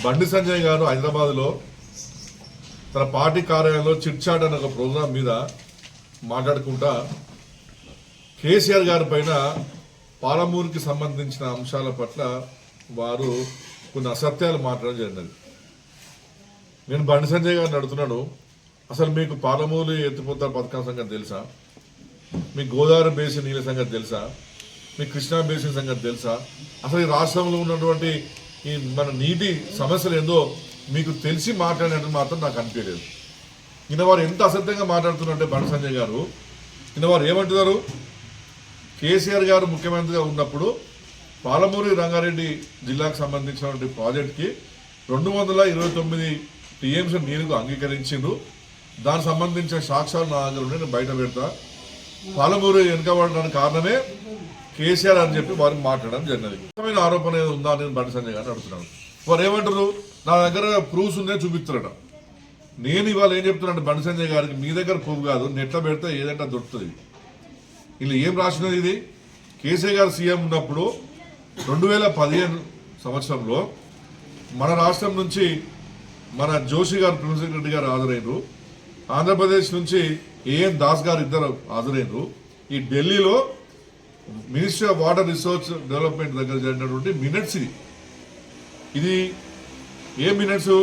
బండి సంజయ్ గారు హైదరాబాద్లో తన పార్టీ కార్యాలయంలో చిట్చాట్ అనే ఒక ప్రోగ్రాం మీద మాట్లాడుకుంటా కేసీఆర్ గారి పైన పాలమూరుకి సంబంధించిన అంశాల పట్ల వారు కొన్ని అసత్యాలు మాట్లాడడం జరిగినది. నేను బండి సంజయ్ గారిని అడుగుతున్నాను, అసలు మీకు పాలమూరు ఎత్తిపోతల పథకం సంగతి తెలుసా? మీకు గోదావరి బేసిన్ నీళ్ళ సంగతి తెలుసా? మీకు కృష్ణా బేసిన్ సంగతి తెలుసా? అసలు ఈ రాష్ట్రంలో ఉన్నటువంటి ఈ మన నీటి సమస్యలు ఏందో మీకు తెలిసి మాట్లాడినట్టు మాత్రం నాకు అనిపించలేదు. ఈయన వారు ఎంత అసత్యంగా మాట్లాడుతున్నారంటే బండి సంజయ్ గారు, ఈయన వారు ఏమంటున్నారు, కేసీఆర్ గారు ముఖ్యమంత్రిగా ఉన్నప్పుడు పాలమూరు రంగారెడ్డి జిల్లాకు సంబంధించినటువంటి ప్రాజెక్ట్కి 229 టీఎంసీ నీరుకు అంగీకరించిండు. దానికి సంబంధించిన సాక్ష్యాలు నా దగ్గర ఉంటే నేను బయట పెడతా. పాలమూరు వెనుకబడడానికి కారణమే కేసీఆర్ అని చెప్పి వారు మాట్లాడడం జరిగినది. ఆరోపణ ఏదో ఉందా నేను బండి సంజయ్ గారిని అడుగుతున్నాను. వారు ఏమంటారు, నా దగ్గర ప్రూఫ్స్ ఉన్నాయో చూపిస్తారట. నేను ఇవాళ ఏం చెప్తున్నాను బండి సంజయ్ గారికి, మీ దగ్గర ప్రూఫ్ కాదు, నెట్లో పెడితే ఏదంటే దొరుకుతుంది. ఇలా ఏం రాసినది ఇది? కేసీఆర్ గారు సీఎం ఉన్నప్పుడు 2015 సంవత్సరంలో మన రాష్ట్రం నుంచి మన జోషి గారు, ప్రిన్సిపల్ సెక్రటరీ గారు హాజరైనరు. ఆంధ్రప్రదేశ్ నుంచి ఏఎన్ దాస్ గారు ఇద్దరు హాజరైనరు. ఈ ఢిల్లీలో ministry of water resource development దగ్గర జరిగినటువంటి మినిట్స్ ఇది ఏ minutes?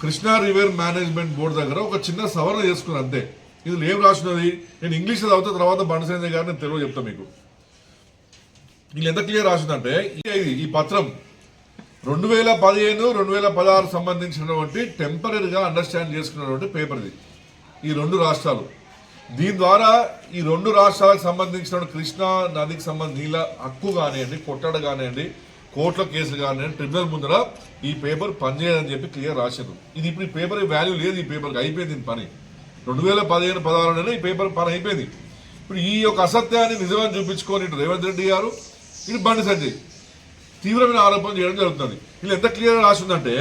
Krishna river management board దగ్గర ఒక చిన్న సవరణ చేసుకున్నారు అంతే. ఇది ఏం రాసినది? నేను ఇంగ్లీష్లో చదివితే తర్వాత బండి సంజయ్ గారు నేను తెలుగు చెప్తాను మీకు. వీళ్ళు ఎంత క్లియర్ రాసిందంటే ఈ పత్రం 2015-2016 సంబంధించినటువంటి టెంపరీగా అండర్స్టాండ్ చేసుకున్నటువంటి పేపర్ ఇది. ఈ రెండు రాష్ట్రాలు దీని ద్వారా ఈ రెండు రాష్ట్రాలకు సంబంధించిన కృష్ణా నదికి సంబంధించిన నీళ్ళ హక్కు కానివ్వండి, కొట్టడ కానివ్వండి, కోర్టుల కేసులు కానివ్వండి, ట్రిబ్యునల్ ముందర ఈ పేపర్ పనిచేయదని చెప్పి క్లియర్ రాశారు. ఇది ఇప్పుడు ఈ పేపర్ వాల్యూ లేదు, ఈ పేపర్కి అయిపోయింది ఈ పని. 2015-16 ఈ పేపర్ పని అయిపోయింది. ఇప్పుడు ఈ యొక్క అసత్యాన్ని నిజమని చూపించుకొని ఇటు రేవంత్ రెడ్డి గారు, ఇటు బండి సంజయ్ తీవ్రమైన ఆరోపణ చేయడం జరుగుతుంది. వీళ్ళు ఎంత క్లియర్గా రాసిందంటే,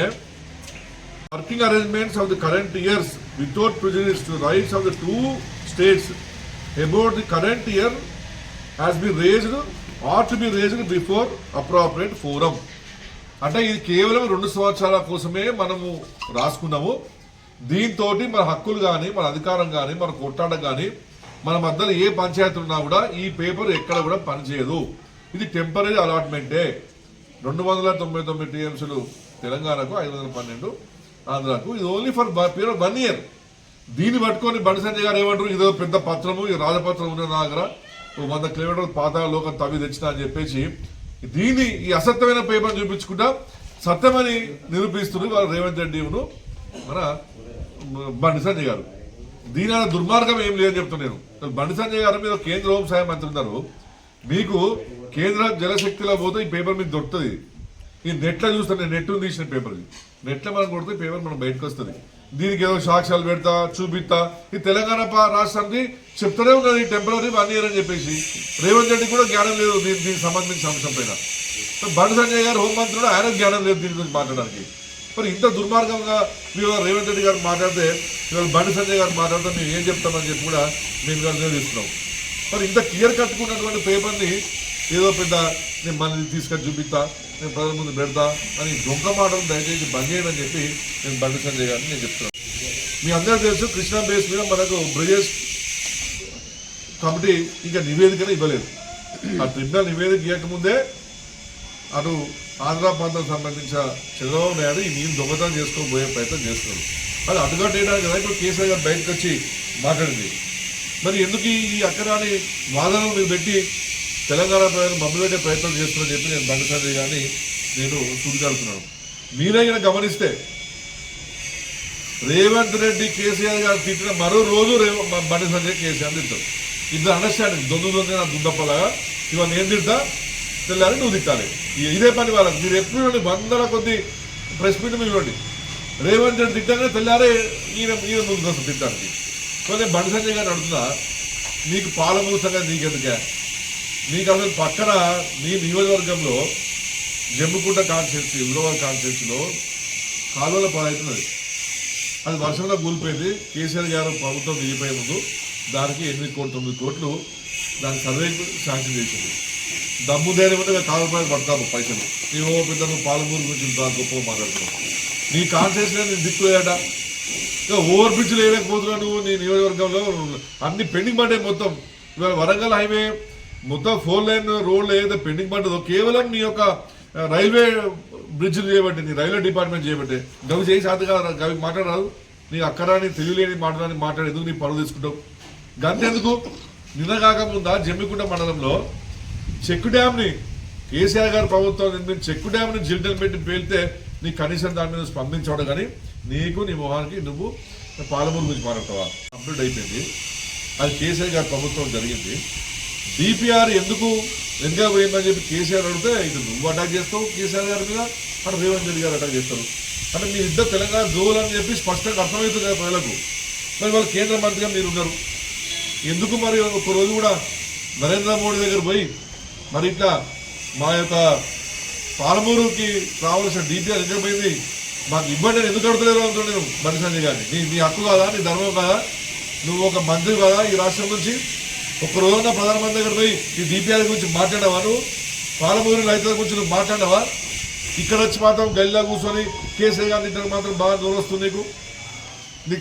working arrangements of the current years without prejudice to rights of the 2 states about the current year has been raised or to be raised before appropriate forum. అంటే ఇది కేవలం 2 సంవత్సరాల కోసమే మనము రాసుకున్నాము. దీంతో మన హక్కులు కానీ, మన అధికారం కానీ, మన కొట్టాడ కానీ, మన మధ్యలో ఏ పంచాయతీ ఉన్నా కూడా ఈ పేపర్ ఎక్కడ కూడా పనిచేయదు. ఇది టెంపరీ అలాట్మెంటే. 299 టీఎంసీలు తెలంగాణకు, 512 ఆంధ్రాకు. ఇది ఓన్లీ ఫర్ పీరియడ్ 1 year. దీన్ని పట్టుకొని బండి సంజయ్ గారు ఏమంటారు, ఇదో పెద్ద పత్రము, ఈ రాజపత్రం ఉన్న నా దగ్గర 100 కిలోమీటర్ల పాతాళ లోకం తవ్వి తెచ్చిన అని చెప్పేసి దీన్ని ఈ అసత్యమైన పేపర్ చూపించుకుంటా సత్యమని నిరూపిస్తున్నారు వాళ్ళు రేవంత్ రెడ్డిను మన బండి సంజయ్ గారు. దీని దుర్మార్గం ఏం లేదని చెప్తున్నాను. బండి సంజయ్ గారు మీద కేంద్ర హోంశాఖ మంత్రి ఉన్నారు. మీకు కేంద్ర జలశక్తిలో పోతే ఈ పేపర్ మీకు దొరుకుతుంది. ఈ నెట్లో చూస్తాను, నేను నెట్ తీసిన పేపర్ ఇది. నెట్లో మనం కొడితే పేపర్ మనం బయటకు వస్తుంది. దీనికి ఏదో సాక్ష్యాలు పెడతా, చూపిస్తా. ఈ తెలంగాణ రాష్ట్రానికి చెప్తూనే ఉన్నది టెంపరీ 1 year అని చెప్పేసి. రేవంత్ రెడ్డి కూడా జ్ఞానం లేదు దీనికి సంబంధించిన అంశం పైన. బండి సంజయ్ గారు హోంమంత్రుడు, ఆయన జ్ఞానం లేదు దీని గురించి మాట్లాడడానికి. మరి ఇంత దుర్మార్గంగా మీరు రేవంత్ రెడ్డి గారు మాట్లాడితే, ఇవాళ బండి సంజయ్ గారు మాట్లాడితే మేము ఏం చెప్తామని చెప్పి కూడా మేము నిర్ణయిస్తున్నాం. మరి ఇంత క్లియర్ కట్టుకున్నటువంటి పేపర్ని ఏదో పెద్ద నేను మళ్ళీ తీసుకొని చూపిస్తా, నేను ప్రజల ముందు పెడతా అని దొంగ మాటలు దయచేసి బంద్ చేయడం అని చెప్పి నేను బండి సంజయ్ గారిని నేను చెప్తున్నాను. మీ అందరూ తెలుసు, కృష్ణా బేస్ మీద మనకు బ్రిజేష్ కమిటీ ఇంకా నివేదికనే ఇవ్వలేదు. ఆ ట్రిబ్యునల్ నివేదిక ఇవ్వకముందే అటు ఆంధ్ర ప్రాంతానికి సంబంధించిన చంద్రబాబు నాయుడు ఈ నీళ్ళు దొంగతనం చేసుకొని పోయే ప్రయత్నం చేస్తున్నారు. అది అడ్డుకట్టేయడానికి కదా ఇప్పుడు కేసీఆర్ గారు బయటకు వచ్చి మాట్లాడింది. మరి ఎందుకు ఈ అక్కరాని వాదనలు మీరు పెట్టి తెలంగాణ ప్రజలు మమ్మల్ని పెట్టే ప్రయత్నం చేస్తున్నారని చెప్పి నేను బండి సంజయ్ గారిని నేను సూచించాడుతున్నాను. మీరే కనుక గమనిస్తే రేవంత్ రెడ్డి కేసీఆర్ గారు తిట్టిన మరో రోజు బండి సంజయ్ కేసీఆర్ తింటారు. ఇద్దరు అండర్స్టాండింగ్, దొంగ నా దుండప్పలాగా ఇవాళ నేను తింటా, తెల్లారి నువ్వు తిట్టాలి. ఇదే పని వాళ్ళకి. మీరు ఎప్పుడు ఇవ్వండి, 100 కొద్ది ప్రెస్ మీట్ మీరు ఇవ్వండి. రేవంత్ రెడ్డి తిట్టానే తెల్లారే ఈయన ముందుకు వస్తుంది తిట్టడానికి. సో నేను బండి సంజయ్ గారిని అడుగుతున్నా, నీకు పాలమూరు సంగతి నీకెందుకే? నీకు అసలు పక్కన నీ నియోజకవర్గంలో జమ్మికుంట కాన్స్టిట్యున్సీ, ఉరవల్ కాన్స్టిట్యున్సీలో కాలువల పాలవుతున్నది. అది వర్షంలో కూలిపోయింది. కేసీఆర్ గారు ప్రభుత్వం దిగిపోయే ముందు దానికి 8 కోట్లు 9 కోట్లు దాని సర్వేకు శాంక్షన్ చేసింది. దమ్ము ధైర్యం ఉంటే కాలు పడతాను పైసలు నీవు పెద్ద నువ్వు పాలమూరు గురించి గొప్పగా మాట్లాడుతున్నావు నీ కాన్సెన్స్ నేను దిక్కులేట ఇక ఓవర్ బ్రిడ్జ్లు వేయలేకపోతున్నావు నువ్వు నీ నియోజకవర్గంలో అన్ని పెండింగ్ పడ్డాయి మొత్తం ఇవాళ వరంగల్ హైవే మొత్తం 4 లైన్ రోడ్లు ఏదైతే పెండింగ్ పడ్డదో కేవలం నీ యొక్క రైల్వే బ్రిడ్జ్లు చేయబట్టి నీ రైల్వే డిపార్ట్మెంట్ చేయబట్టి గవి చేసి సాధగా గవి మాట్లాడరాదు నీ అక్కడాని తెలియలేని మాట్లాడి ఎందుకు నీ పరువు తీసుకుంటావు గంతెందుకు నిన్న కాకముందా జమ్మికుంట మండలంలో చెక్కు డ్యామ్ని కేసీఆర్ గారి ప్రభుత్వం నిర్మించి చెక్కు డ్యామ్ని జిల్టలు పెట్టి పేలితే నీ కనీసం దాని మీద స్పందించవడం కానీ నీకు నీ మొహానికి నువ్వు పాలమూరు గురించి మాట్లాడతావా కంప్లీట్ అయిపోయింది అది కేసీఆర్ గారి ప్రభుత్వం జరిగింది డిపిఆర్ ఎందుకు వెనుక పోయిందని చెప్పి కేసీఆర్ అడిగితే ఇది నువ్వు అటాక్ చేస్తావు కేసీఆర్ గారి మీద అక్కడ రేవంత్ రెడ్డి గారు అటాక్ చేస్తారు అంటే మీ ఇద్దరు తెలంగాణ జోలు అని చెప్పి స్పష్టంగా అర్థమవుతుంది కదా ప్రజలకు మరి వాళ్ళు కేంద్ర మంత్రిగా మీరు ఉన్నారు ఎందుకు మరి ఒక రోజు కూడా నరేంద్ర మోడీ దగ్గర పోయి మరి ఇట్లా మా యొక్క పాలమూరుకి రావాల్సిన డిపిఆర్ ఎక్కడ పోయింది మాకు ఇబ్బంది ఎందుకు అడుగుతలేరు అంటూ నేను బండి సంజయ్ గారిని నీ హక్కు కాదా నీ ధర్మం కాదా నువ్వు ఒక మంత్రి కాదా ఈ రాష్ట్రం నుంచి ఒక రోజున ప్రధానమంత్రి దగ్గర పోయి ఈ డిపిఆర్ గురించి మాట్లాడావా నువ్వు పాలమూరు రైతుల గురించి నువ్వు మాట్లాడావా ఇక్కడ వచ్చి మాత్రం గల్లీలో కూర్చొని కేసీఆర్ గారిని ఇద్దరు మాత్రం బాగా దూరం వస్తుంది నీకు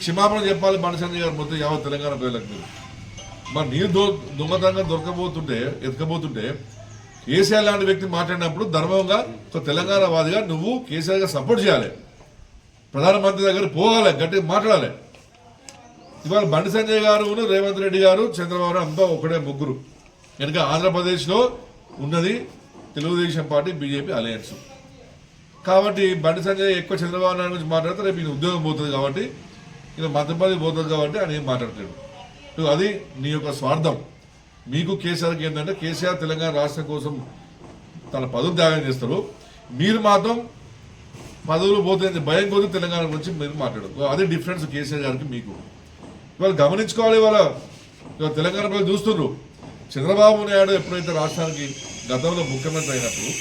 క్షమాపణ చెప్పాలి బండి సంజయ్ గారు మొత్తం యావత్ తెలంగాణ ప్రజలకు మీరు మరి నీరు దొంగతనంగా ఎతకపోతుంటే కేసీఆర్ లాంటి వ్యక్తి మాట్లాడినప్పుడు ధర్మంగా ఒక తెలంగాణ వాదిగా నువ్వు కేసీఆర్ గారు సపోర్ట్ చేయాలి ప్రధానమంత్రి దగ్గర పోవాలి గట్టిగా మాట్లాడాలి ఇవాళ బండి సంజయ్ గారు రేవంత్ రెడ్డి గారు చంద్రబాబు నాయుడు అంతా ఒకటే ముగ్గురు కనుక ఆంధ్రప్రదేశ్లో ఉన్నది తెలుగుదేశం పార్టీ బీజేపీ అలయన్స్ కాబట్టి బండి సంజయ్ ఎక్కువ చంద్రబాబు నాయుడు గురించి మాట్లాడితే రేపు ఈయన ఉద్యోగం పోతుంది కాబట్టి ఈయన మంత్రిపదవి పోతుంది కాబట్టి ఆయన ఏం మాట్లాడతాడు అది నీ యొక్క స్వార్థం మీకు కేసీఆర్కి ఏంటంటే కేసీఆర్ తెలంగాణ రాష్ట్రం కోసం తన పదవులు త్యాగం చేస్తారు మీరు మాత్రం పదవులు పోతే భయం కొద్ది తెలంగాణ గురించి మీరు మాట్లాడరు అదే డిఫరెన్స్ కేసీఆర్ గారికి మీకు ఇవాళ గమనించుకోవాలి ఇవాళ తెలంగాణ ప్రజలు చూస్తున్నారు చంద్రబాబు నాయుడు ఎప్పుడైతే రాష్ట్రానికి గతంలో ముఖ్యమంత్రి అయినప్పుడు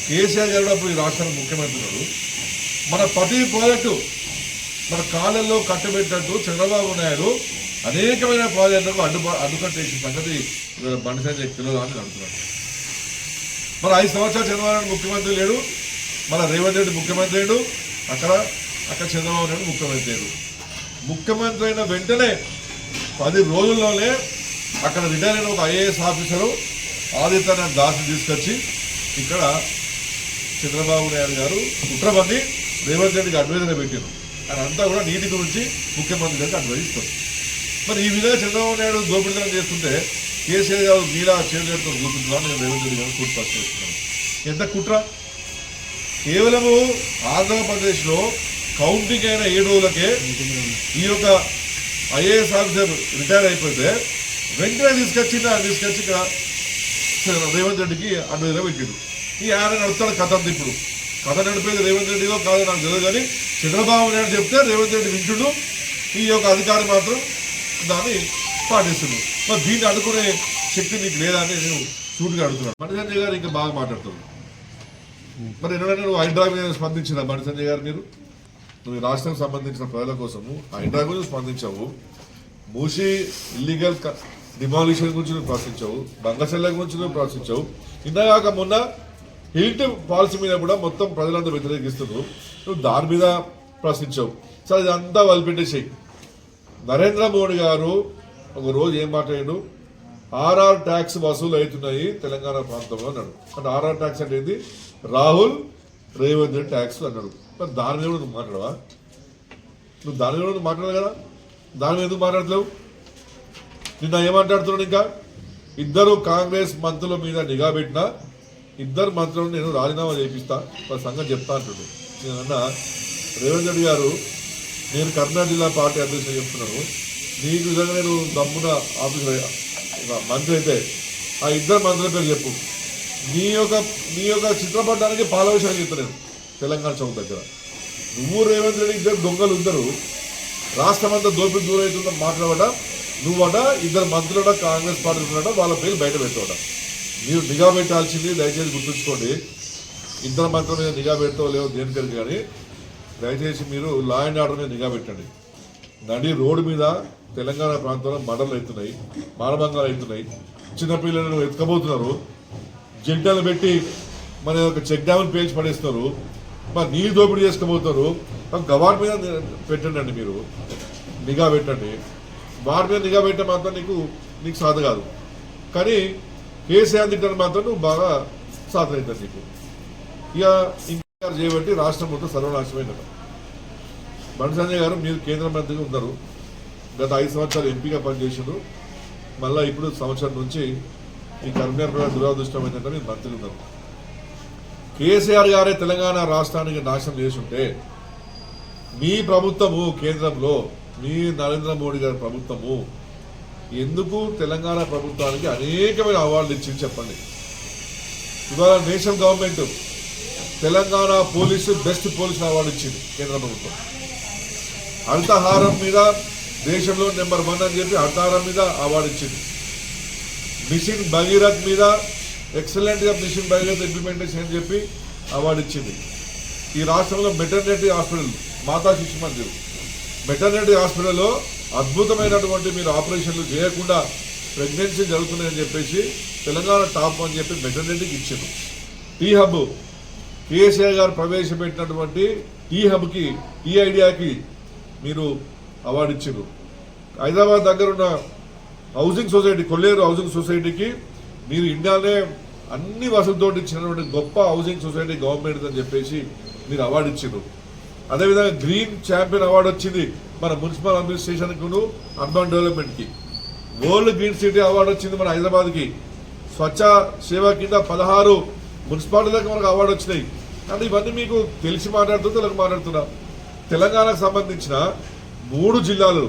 కేసీఆర్ గారు అప్పుడు ఈ రాష్ట్రానికి ముఖ్యమంత్రి ఉన్నాడు మన ప్రతి ప్రాజెక్టు మన కాలంలో కట్టబెట్టినట్టు చంద్రబాబు నాయుడు అనేకమైన ప్రాజెక్టులకు అడ్డుకట్టేసిన సంగతి బండి సంజయ్ తెలియదు అని అడుగుతున్నాడు మరి 5 సంవత్సరాలు చంద్రబాబు నాయుడు ముఖ్యమంత్రి లేడు మన రేవంత్ రెడ్డి ముఖ్యమంత్రి లేడు అక్కడ చంద్రబాబు నాయుడు ముఖ్యమంత్రి లేడు ముఖ్యమంత్రి అయిన వెంటనే 10 రోజుల్లోనే అక్కడ రిటైర్ అయిన ఒక ఐఏఎస్ ఆఫీసరు ఆదిత్య దాస్ తీసుకొచ్చి ఇక్కడ చంద్రబాబు నాయుడు గారు కుట్రబంది రేవంత్ రెడ్డికి అడ్వైజర్గా పెట్టారు ఆయన అంతా కూడా నీటి గురించి ముఖ్యమంత్రి గారికి అడ్వైజ్ ఇస్తారు మరి ఈ విధంగా చంద్రబాబు నాయుడు దోపిడీలను చేస్తుంటే కేసీఆర్ గారు మీలా చేతులతో చూపించాలని నేను రేవంత్ రెడ్డి గారు పూర్తి చేస్తున్నాను ఎంత కుట్ర కేవలము ఆంధ్రప్రదేశ్లో కౌంటింగ్ అయిన 7 రోజులకే ఈ యొక్క ఐఏఎస్ ఆఫీసర్ రిటైర్ అయిపోతే వెంటనే తీసుకొచ్చి ఇక్కడ రేవంత్ రెడ్డికి అడ్వైజర్గా పెట్టాడు ఈ ఆయన నడుస్తాడు కథ ఇప్పుడు కథ నడిపేది రేవంత్ రెడ్డిలో కాదు నాకు తెలియదు కానీ చంద్రబాబు నాయుడు చెప్తే రేవంత్ రెడ్డి వింటుడు ఈ యొక్క అధికారి మాత్రం దాన్ని పాటిస్తుంది మరి దీన్ని అనుకునే శక్తి నీకు లేదా అని నేను సూటిగా అడుగుతున్నాను బండి సంజయ్ గారు ఇంకా బాగా మాట్లాడుతున్నారు మరి ఎన్నడైనా నువ్వు హైడ్రా మీద స్పందించిన బండి సంజయ్ గారు నువ్వు ఈ రాష్ట్రానికి సంబంధించిన ప్రజల కోసము హైడ్రా గురించి స్పందించావు మూసి ఇల్లీగల్ డిమాలిషన్ గురించి నువ్వు ప్రశ్నించావు బంగచెల్ల గురించి నువ్వు ప్రశ్నించావు ఇంతగాక మొన్న హిల్ట్ పాలసీ మీద కూడా మొత్తం ప్రజలంతా వ్యతిరేకిస్తున్నారు నువ్వు దాని మీద ప్రశ్నించావు సరే ఇదంతా వదిలిపెట్టేసేయి నరేంద్ర మోడీ గారు ఒక రోజు ఏం మాట్లాడాడు ఆర్ఆర్ ట్యాక్స్ వసూలు అవుతున్నాయి తెలంగాణ ప్రాంతంలో అన్నాడు అంటే ఆర్ఆర్ ట్యాక్స్ అంటే ఏంది రాహుల్ రేవంత్ రెడ్డి ట్యాక్స్ అన్నాడు మరి దాని మీద నువ్వు మాట్లాడవా నువ్వు దాని మీద నువ్వు మాట్లాడవు కదా దాని మీద ఎందుకు మాట్లాడలేవు నిన్న ఏమాట్లాడుతున్నాడు ఇంకా 2 కాంగ్రెస్ మంత్రుల మీద నిఘా పెట్టినా 2 మంత్రులను నేను రాజీనామా చేపిస్తా వాళ్ళ సంగతి చెప్తా అంటున్నాడు నేనన్నా రేవంత్ రెడ్డి గారు నేను కర్నూలు జిల్లా పార్టీ అధ్యక్షుడు చెప్తున్నాను నీకు విధంగా నేను దమ్మున ఆఫీసర్ మంత్రి అయితే ఆ 2 మంత్రుల పేరు చెప్పు నీ యొక్క చిత్రపటానికి పాల విషయాలు చెప్తున్నాను తెలంగాణ చౌక్ దగ్గర నువ్వు రేవంత్ రెడ్డి 2 దొంగలు ఇద్దరు రాష్ట్రం అంతా దోపిడి దూరవుతుందని మాట్లాడట నువ్వట 2 మంత్రులట కాంగ్రెస్ పార్టీ ఉన్నట వాళ్ళ పేరు బయట పెట్టవట మీరు నిఘా పెట్టాల్సింది దయచేసి గుర్తుంచుకోండి 2 మంత్రుల మీద నిఘా పెడతావు లేవో దేనికని కానీ దయచేసి మీరు లా అండ్ ఆర్డర్ మీద నిఘా పెట్టండి నడి రోడ్డు మీద తెలంగాణ ప్రాంతంలో మర్డర్లు అవుతున్నాయి మానభంగాలు అవుతున్నాయి చిన్నపిల్లలను ఎత్తుకపోతున్నారు జంటలు పెట్టి మన ఒక చెక్ డ్యామ్ని పేల్చి పడేస్తారు, మరి నీళ్ళు దోపిడీ చేసుకోబోతారు. గవార్ మీద పెట్టండి, మీరు నిఘా పెట్టండి. వారి మీద నిఘా పెట్టే మాత్రం నీకు సాధ కాదు, కానీ కేసీఆర్ తిట్టడం మాత్రం నువ్వు బాగా సాధన అవుతుంది నీకు. ఇక ఇంకా చేయబట్టి రాష్ట్రం మొత్తం సర్వనాశమైనది. బండి సంజయ్ గారు మీరు కేంద్ర మంత్రిగా ఉన్నారు, గత 5 సంవత్సరాలు ఎంపీగా పనిచేసారు, మళ్ళీ ఇప్పుడు సంవత్సరం నుంచి ఈ కరీంనగర్ ప్రజల దురదృష్టం ఏంటంటే మీరు మంత్రులు ఉన్నారు. కేసీఆర్ గారే తెలంగాణ రాష్ట్రానికి నాశనం చేసుంటే మీ ప్రభుత్వము కేంద్రంలో మీ నరేంద్ర మోడీ గారి ప్రభుత్వము ఎందుకు తెలంగాణ ప్రభుత్వానికి అనేకమైన అవార్డులు ఇచ్చింది చెప్పండి. ఇవాళ national government Telangana police best police award ఇచ్చింది కేంద్ర ప్రభుత్వం. అల్తాహారం మీద దేశంలో నెంబర్ 1 అని చెప్పి అల్తాహారం మీద అవార్డు ఇచ్చింది. మిషన్ భగీరథ్ మీద ఎక్సలెంట్గా మిషన్ భగీరథ్ ఇంప్లిమెంటేషన్ అని చెప్పి అవార్డు ఇచ్చింది. ఈ రాష్ట్రంలో మెటర్నిటీ హాస్పిటల్ మాతా శిశు మందిర్ మెటర్నిటీ హాస్పిటల్లో అద్భుతమైనటువంటి మీరు ఆపరేషన్లు చేయకుండా ప్రెగ్నెన్సీ జరుగుతున్నాయని చెప్పేసి తెలంగాణ టాప్ అని చెప్పి మెటర్నిటీకి ఇచ్చింది. టీ హబ్ కేసీఆర్ గారు ప్రవేశపెట్టినటువంటి టీ హబ్కి టీ ఐడియాకి మీరు అవార్డు ఇచ్చారు. హైదరాబాద్ దగ్గర ఉన్న హౌసింగ్ సొసైటీ కొల్లేరు హౌసింగ్ సొసైటీకి మీరు ఇండియానే అన్ని వసతులతో ఇచ్చినటువంటి గొప్ప హౌసింగ్ సొసైటీ గవర్నమెంట్ అని చెప్పేసి మీరు అవార్డు ఇచ్చారు. అదేవిధంగా గ్రీన్ ఛాంపియన్ అవార్డు వచ్చింది మన మున్సిపల్ అడ్మినిస్ట్రేషన్కు అర్బన్ డెవలప్మెంట్కి. వరల్డ్ గ్రీన్ సిటీ అవార్డు వచ్చింది మన హైదరాబాద్కి. స్వచ్ఛ సేవ కింద 16 మున్సిపాలిటీలకు మనకు అవార్డు వచ్చినాయి. అంటే ఇవన్నీ మీకు తెలిసి మాట్లాడుతున్నా. తెలంగాణకు సంబంధించిన 3 జిల్లాలు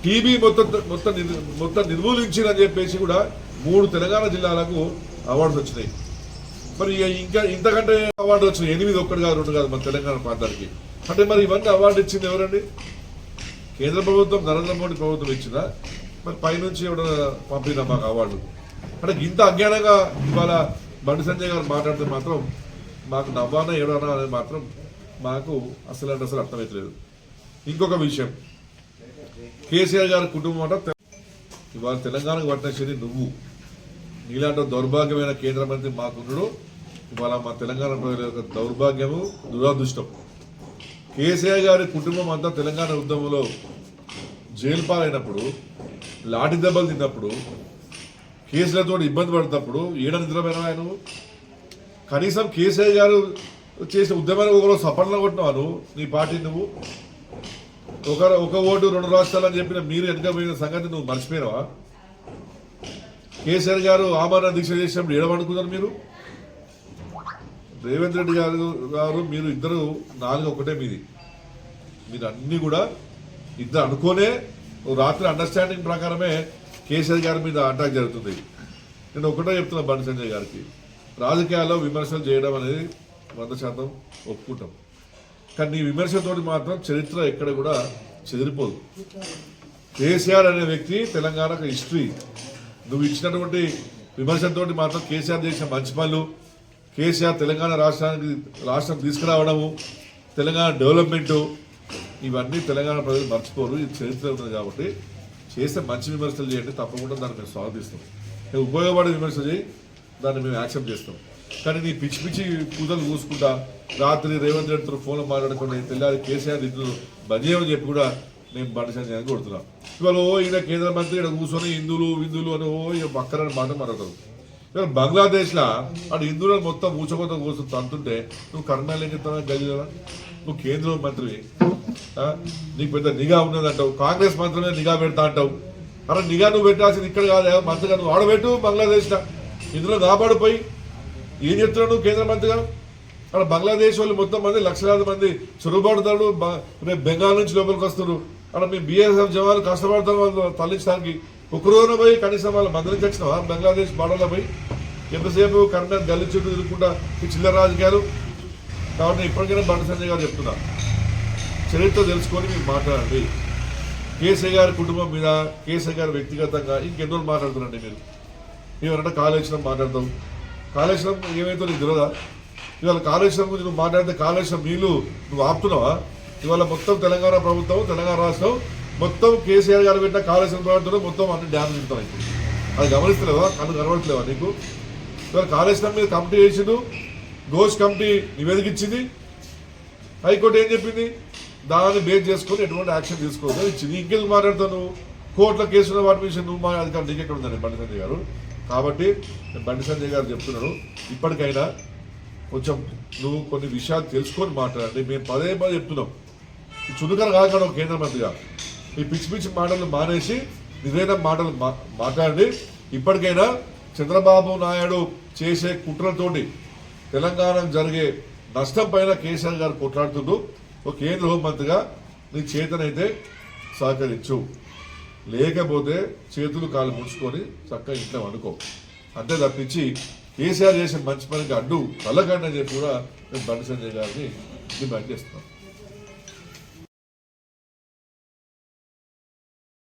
టీబీ మొత్తం నిర్మూలించిందని చెప్పేసి కూడా 3 తెలంగాణ జిల్లాలకు అవార్డులు వచ్చినాయి. మరి ఇంకా ఇంతకంటే అవార్డు వచ్చినాయి 8, 1 కాదు 2 కాదు మన తెలంగాణ ప్రాంతానికి. అంటే మరి ఇవన్నీ అవార్డు ఇచ్చింది ఎవరండి? కేంద్ర ప్రభుత్వం నరేంద్ర మోడీ ప్రభుత్వం ఇచ్చిందా? మరి పైనుంచి ఎవరైనా పంపినా మాకు అవార్డు? అంటే ఇంత అజ్ఞానంగా ఇవాళ బండి సంజయ్ గారు మాట్లాడితే మాత్రం మాకు నవ్వానా ఏడానా అనేది మాత్రం మాకు అసలు అర్థమవుతలేదు. ఇంకొక విషయం, కేసీఆర్ గారి కుటుంబం అంటే ఇవాళ తెలంగాణకు పట్టిన శని నువ్వు, నీలాంటి దౌర్భాగ్యమైన కేంద్ర మంత్రి మాకున్నాడు. ఇవాళ మా తెలంగాణ ప్రజల యొక్క దౌర్భాగ్యము దురదృష్టం. కేసీఆర్ గారి కుటుంబం అంతా తెలంగాణ ఉద్యమంలో జైలు పాలైనప్పుడు, లాఠీ దెబ్బలు తిన్నప్పుడు, కేసులతో ఇబ్బంది పడుతున్నప్పుడు ఏడ నిద్రపోయినా ఆయన కనీసం కేసీఆర్ గారు చేసిన ఉద్యమానికి ఒకరోజు సఫలంగా కొట్టినావు నీ పార్టీ. నువ్వు ఒక ఓటు 2 రాష్ట్రాలు అని చెప్పిన మీరు వెనకపోయిన సంగతి నువ్వు మర్చిపోయినావా? కేసీఆర్ గారు ఆమరణ దీక్ష చేసినప్పుడు ఏడవనుకున్నారు మీరు. రేవంత్ రెడ్డి గారు మీరు ఇద్దరు 4 ఒకటే మీది. మీరు అన్నీ కూడా ఇద్దరు అనుకోనే రాత్రి అండర్స్టాండింగ్ ప్రకారమే కేసీఆర్ గారి మీద అటాక్ జరుగుతుంది. నేను ఒకటే చెప్తున్నా బండి సంజయ్ గారికి, రాజకీయాల్లో విమర్శలు చేయడం అనేది 100% ఒప్పుకుంటాం. కానీ నీ విమర్శతోటి మాత్రం చరిత్ర ఎక్కడ కూడా చెదిరిపోదు. కేసీఆర్ అనే వ్యక్తి తెలంగాణకు హిస్టరీ. నువ్వు ఇచ్చినటువంటి విమర్శతోటి మాత్రం కేసీఆర్ చేసిన మంచి పనులు, కేసీఆర్ తెలంగాణ రాష్ట్రం తీసుకురావడము, తెలంగాణ డెవలప్మెంటు, ఇవన్నీ తెలంగాణ ప్రజలు మర్చిపోరు. ఇది చరిత్ర ఉంది కాబట్టి చేస్తే మంచి విమర్శలు చేయండి, తప్పకుండా దాన్ని మేము స్వాగతిస్తాం. ఉపయోగపడే విమర్శలు చేయి, దాన్ని మేము యాక్సెప్ట్ చేస్తాం. కానీ నీ పిచ్చి పిచ్చి పూజలు చూసుకుంటా రాత్రి రేవంత్ రెడ్డితో ఫోన్లో మాట్లాడుకుని తెల్లారి కేసీఆర్ ఇద్దరు బంద్ చెప్పి కూడా నేను బండి సంజయ్ కొడుతున్నా. ఇవాళ ఈయన కేంద్ర మంత్రి ఇక్కడ కూర్చొని హిందువులు అని ఇక పక్కన మాట మాట్లాడతారు. ఇవాళ బంగ్లాదేశ్లో అటు హిందువులను మొత్తం ఊచకొత్త కూర్చొని తంతుంటే నువ్వు కర్ణాలు ఏం చెప్తావు గదిలో? నువ్వు కేంద్ర మంత్రివి, నీకు పెద్ద నిఘా ఉన్నదంటావు, కాంగ్రెస్ మంత్రులే నిఘా పెడతా అంటావు. అరే నిఘా నువ్వు పెట్టాల్సింది ఇక్కడ కాదు, మంత్రిగా నువ్వు ఆడబెట్టు బంగ్లాదేశ్లో. ఇందులో కాపాడిపోయి ఏం చెప్తున్నావు నువ్వు కేంద్ర మంత్రిగా? అక్కడ బంగ్లాదేశ్ వాళ్ళు మొత్తం మంది లక్షలాది మంది చొరబడతాడు, రేపు బెంగాల్ నుంచి లోపలికి వస్తారు. అక్కడ మేము బీఎస్ఎఫ్ జవాన్లు కష్టపడతాం వాళ్ళు తరలించడానికి. ఒకరోజున పోయి కనీసం వాళ్ళు మందరికి వచ్చినావా బంగ్లాదేశ్ బార్డర్లో పోయి? ఎంతసేపు కర్ణాటక గల్లీ చుట్టూ తిరుగుకుంటా ఈ చిల్లర రాజకీయాలు. కాబట్టి ఇప్పటికైనా బండి సంజయ్ గారు చెప్తున్నా, చరిత్ర తెలుసుకొని మీరు మాట్లాడండి. కేసీఆర్ గారి కుటుంబం మీద, కేసీఆర్ గారు వ్యక్తిగతంగా ఇంకెన్నో మాట్లాడుతున్నారండి మీరు. ఏమన్నా కాళేశ్వరం మాట్లాడతావు, కాళేశ్వరం ఏమైతే నీకు తెలియదా? ఇవాళ కాళేశ్వరం గురించి నువ్వు మాట్లాడితే కాళేశ్వరం నీళ్ళు నువ్వు ఆపుతున్నావా? ఇవాళ మొత్తం తెలంగాణ ప్రభుత్వం, తెలంగాణ రాష్ట్రం మొత్తం కేసీఆర్ గారు పెట్టిన కాళేశ్వరం ప్రభుత్వం మొత్తం అన్ని డ్యామ్ తింటున్నాయి. అది గమనిస్తలేవా? కన్ను కనబడతలేవా నీకు? ఇవాళ కాళేశ్వరం మీద కమిటీ వేసిండు, ఘోష్ కమిటీ నివేదిక ఇచ్చింది, హైకోర్టు ఏం చెప్పింది, దాన్ని బేస్ చేసుకొని ఎటువంటి యాక్షన్ తీసుకోవద్దు ఇచ్చింది. ఇంకెందుకు మాట్లాడతాను, కోర్టులో కేసులో వాటి విషయం నువ్వు మా అధికారం నీకు ఎక్కడ ఉందండి బండి సంజయ్ గారు. కాబట్టి బండి సంజయ్ గారు చెప్తున్నాడు, ఇప్పటికైనా కొంచెం నువ్వు కొన్ని విషయాలు తెలుసుకొని మాట్లాడండి. మేము పదే చెప్తున్నాం, ఈ చురుకర కాకుండా ఒక కేంద్ర మంత్రిగా ఈ పిచ్చి పిచ్చి మాటలు మానేసి నిజైన మాటలు మాట్లాడి ఇప్పటికైనా చంద్రబాబు నాయుడు చేసే కుట్రలతోటి తెలంగాణకు జరిగే నష్టం పైన కేసీఆర్ గారు కొట్లాడుతుంటూ ఒక కేంద్ర హోంమంత్రిగా నీ చేతనైతే సహకరించు, లేకపోతే చేతులు కాళ్ళు ముడుచుకొని చక్కగా ఇంట్లో అనుకో. అంతే తప్పించి కేసీఆర్ చేసిన మంచి పనికి అడ్డు కళ్ళకండి అని చెప్పి కూడా నేను బండి సంజయ్ గారిని డిమాండ్ చేస్తున్నాను.